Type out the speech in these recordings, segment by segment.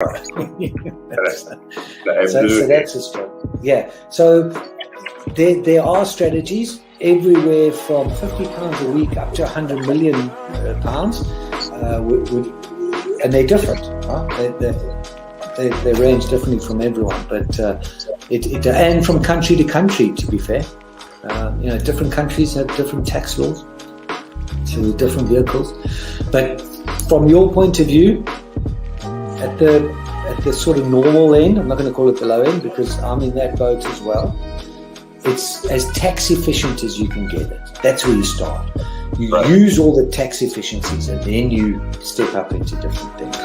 So that's a strategy. Yeah. So there are strategies everywhere from £50 a week up to £100 million, and they're different. They range differently from everyone, but and from country to country. To be fair, different countries have different tax laws, so with different vehicles. But from your point of view, at the sort of normal end, I'm not going to call it the low end because I'm in that boat as well. It's as tax efficient as you can get it. That's where you start. You use all the tax efficiencies and then you step up into different things.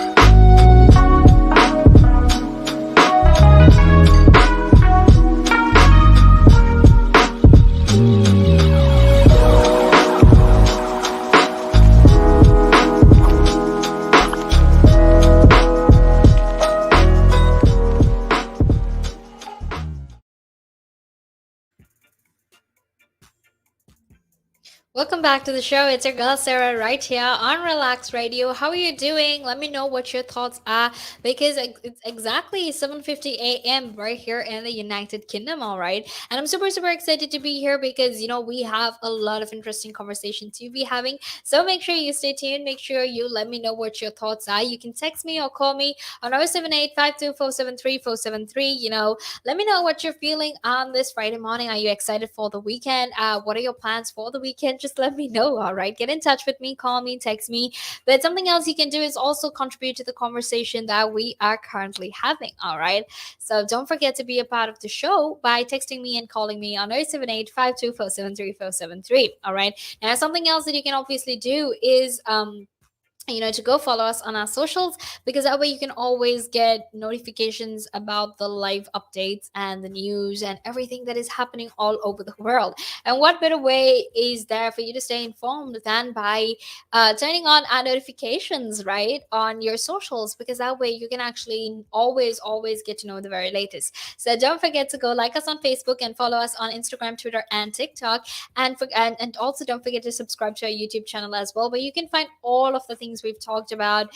Welcome back to the show. It's your girl Sarah right here on Relaks Radio. How are you doing? Let me know what your thoughts are because it's exactly 7:50 a.m. right here in the United Kingdom, all right? And I'm super excited to be here because we have a lot of interesting conversations to be having. So make sure you stay tuned. Make sure you let me know what your thoughts are. You can text me or call me on 078-52473473. Let me know what you're feeling on this Friday morning. Are you excited for the weekend? What are your plans for the weekend? Just let me know. All right, get in touch with me, call me, text me. But something else you can do is also contribute to the conversation that we are currently having. All right, so don't forget to be a part of the show by texting me and calling me on 078-52473473. All right, now something else that you can obviously do is to go follow us on our socials, because that way you can always get notifications about the live updates and the news and everything that is happening all over the world. And what better way is there for you to stay informed than by turning on our notifications right on your socials, because that way you can actually always get to know the very latest. So don't forget to go like us on Facebook and follow us on Instagram, Twitter, and TikTok. And also don't forget to subscribe to our YouTube channel as well, where you can find all of the things we've talked about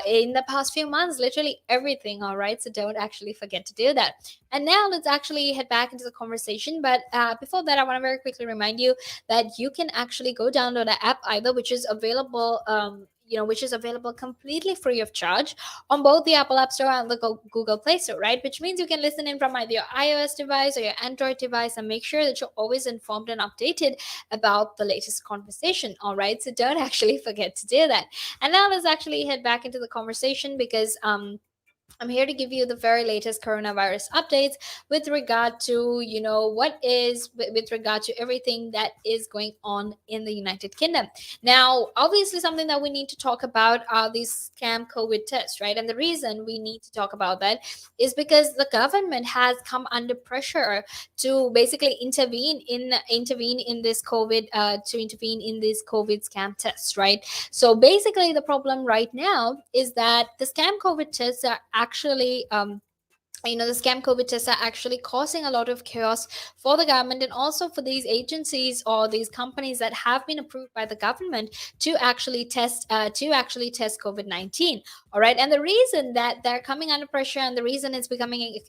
in the past few months, literally everything. All right, so don't actually forget to do that. And now let's actually head back into the conversation. But before that, I want to very quickly remind you that you can actually go download the app either, which is available which is available completely free of charge on both the Apple App Store and the Google Play Store, right? Which means you can listen in from either your iOS device or your Android device, and make sure that you're always informed and updated about the latest conversation. All right, so don't actually forget to do that. And now let's actually head back into the conversation, because I'm here to give you the very latest coronavirus updates with regard to, with regard to everything that is going on in the United Kingdom. Now, obviously, something that we need to talk about are these scam COVID tests, right? And the reason we need to talk about that is because the government has come under pressure to basically intervene in this COVID scam tests, right? So basically, the problem right now is that the scam COVID tests are actually the scam COVID tests are actually causing a lot of chaos for the government, and also for these agencies or these companies that have been approved by the government to actually test COVID-19. All right, and the reason that they're coming under pressure, and the reason it's becoming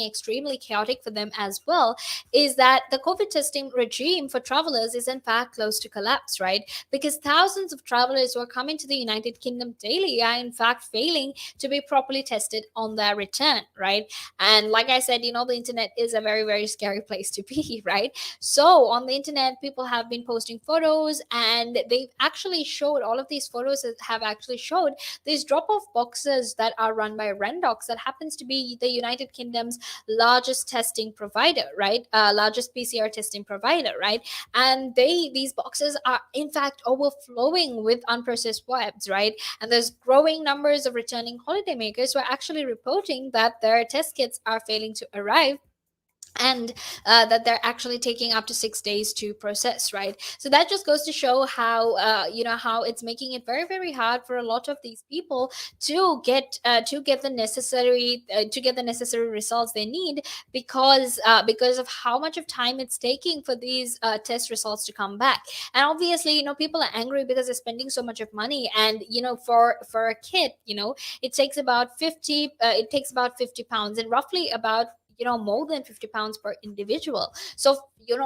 extremely chaotic for them as well, is that the COVID testing regime for travelers is in fact close to collapse, right? Because thousands of travelers who are coming to the United Kingdom daily are in fact failing to be properly tested on their return, right? And like I said, the internet is a very scary place to be, right? So on the internet, people have been posting photos, and they've actually showed, all of these photos have actually showed these drop-off boxes that are run by Rendox, that happens to be the United Kingdom's largest testing provider, right? Largest PCR testing provider, right? And these boxes are in fact overflowing with unprocessed swabs, right? And there's growing numbers of returning holidaymakers who are actually reporting that their test kits are failing to arrive and that they're actually taking up to 6 days to process, right? So that just goes to show how how it's making it very, very hard for a lot of these people to get the necessary results they need, because of how much of time it's taking for these test results to come back. And obviously, people are angry because they're spending so much of money. And for a kid, it takes about 50 pounds, and roughly about more than 50 pounds per individual. So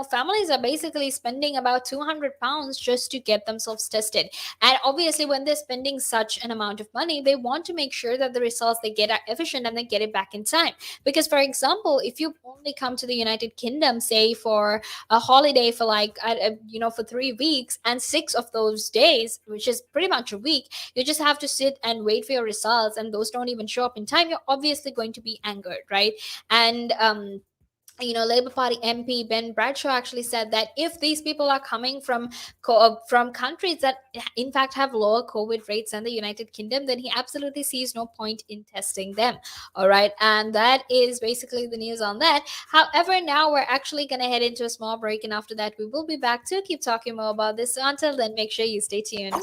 families are basically spending about 200 pounds just to get themselves tested. And obviously, when they're spending such an amount of money, they want to make sure that the results they get are efficient and they get it back in time. Because, for example, if you only come to the United Kingdom, say for a holiday for like for 3 weeks, and 6 of those days, which is pretty much a week, you just have to sit and wait for your results, and those don't even show up in time, you're obviously going to be angered, right? And Labour Party MP Ben Bradshaw actually said that if these people are coming from countries that in fact have lower COVID rates than the United Kingdom, then he absolutely sees no point in testing them. All right, and that is basically the news on that. However, now we're actually going to head into a small break, and after that, we will be back to keep talking more about this. So until then, make sure you stay tuned.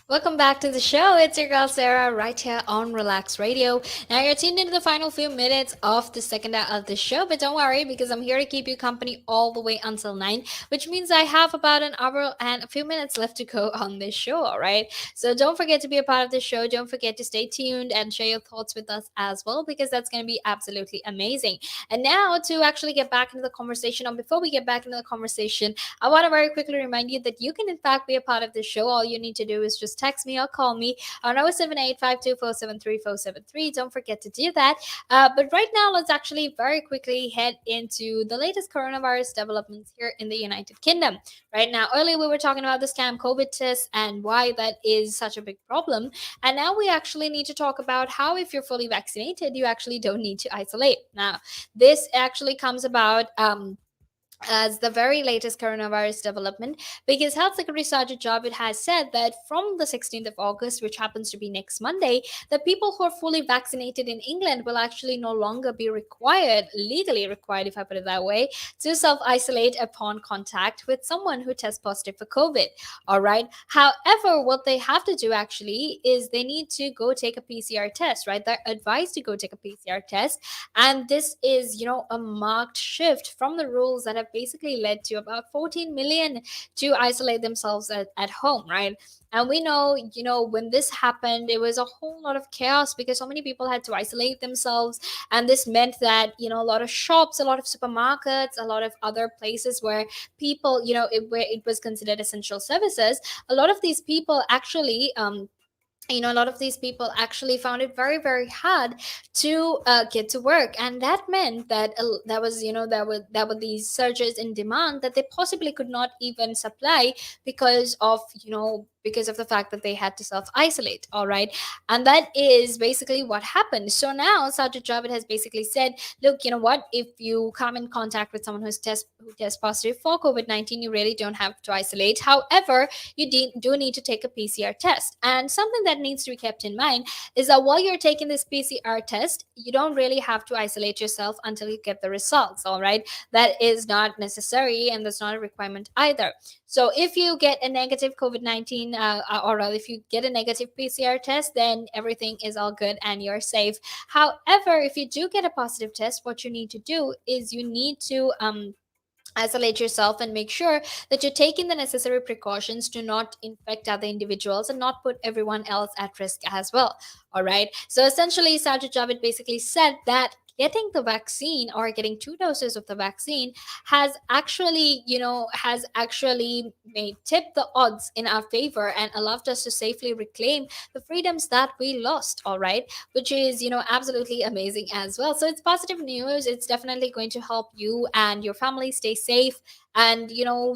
Welcome back to the show. It's your girl Sarah right here on Relax Radio. Now you're tuned into the final few minutes of the second hour of the show, but don't worry because I'm here to keep you company all the way until 9, which means I have about an hour and a few minutes left to go on this show, all right? So don't forget to be a part of the show. Don't forget to stay tuned and share your thoughts with us as well, because that's going to be absolutely amazing. And now to actually get back into the conversation, or before we get back into the conversation, I want to very quickly remind you that you can, in fact, be a part of the show. All you need to do is just text me or call me on 07852473473. Don't forget to do that. But right now, let's actually very quickly head into the latest coronavirus developments here in the United Kingdom. Right now, earlier we were talking about the scam COVID test and why that is such a big problem. And now we actually need to talk about how, if you're fully vaccinated, you actually don't need to isolate. Now, this actually comes about. As the very latest coronavirus development, because Health Secretary Sajid Javid has said that from the 16th of August, which happens to be next Monday, the people who are fully vaccinated in England will actually no longer be required, legally required, if I put it that way, to self isolate upon contact with someone who tests positive for COVID. All right. However, what they have to do actually is they need to go take a PCR test, right? They're advised to go take a PCR test. And this is, a marked shift from the rules that have basically led to about 14 million to isolate themselves at home, right? And we know, when this happened, it was a whole lot of chaos because so many people had to isolate themselves. And this meant that, a lot of shops, a lot of supermarkets, a lot of other places where people, where it was considered essential services, a lot of these people actually, a lot of these people actually found it very, very hard to get to work. And that meant that that was there were these surges in demand that they possibly could not even supply because of the fact that they had to self isolate. All right, and that is basically what happened. So now Sajid Javid has basically said, look, you know what, if you come in contact with someone who tests positive for COVID-19, you really don't have to isolate. However, you do need to take a PCR test. And something that needs to be kept in mind is that while you're taking this PCR test, you don't really have to isolate yourself until you get the results. All right, that is not necessary, and that's not a requirement either. So if you get a negative COVID-19, or rather, if you get a negative PCR test, then everything is all good and you're safe. However, if you do get a positive test, what you need to do is you need to isolate yourself and make sure that you're taking the necessary precautions to not infect other individuals and not put everyone else at risk as well. All right, so essentially Sajid Javid basically said that getting the vaccine or getting 2 doses of the vaccine has actually made tip the odds in our favor and allowed us to safely reclaim the freedoms that we lost. All right, which is absolutely amazing as well. So it's positive news. It's definitely going to help you and your family stay safe. And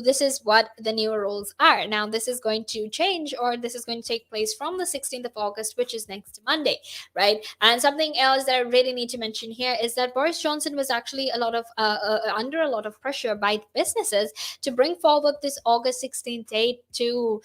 this is what the new rules are. Now this is going to change, or this is going to take place from the 16th of August, which is next Monday, right? And something else that I really need to mention here is that Boris Johnson was actually a lot of under a lot of pressure by businesses to bring forward this August 16th date, to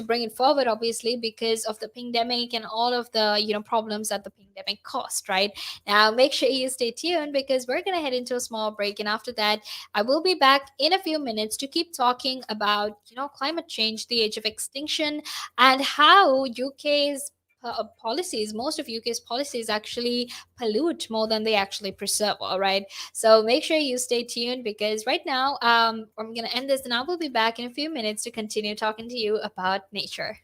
bring it forward, obviously because of the pandemic and all of the problems that the pandemic caused. Right now, make sure you stay tuned because we're going to head into a small break, and after that I will be back in a few minutes to keep talking about climate change, the age of extinction, and how UK's policies, most of UK's policies actually pollute more than they actually preserve. All right, so make sure you stay tuned because right now I'm going to end this and I will be back in a few minutes to continue talking to you about nature.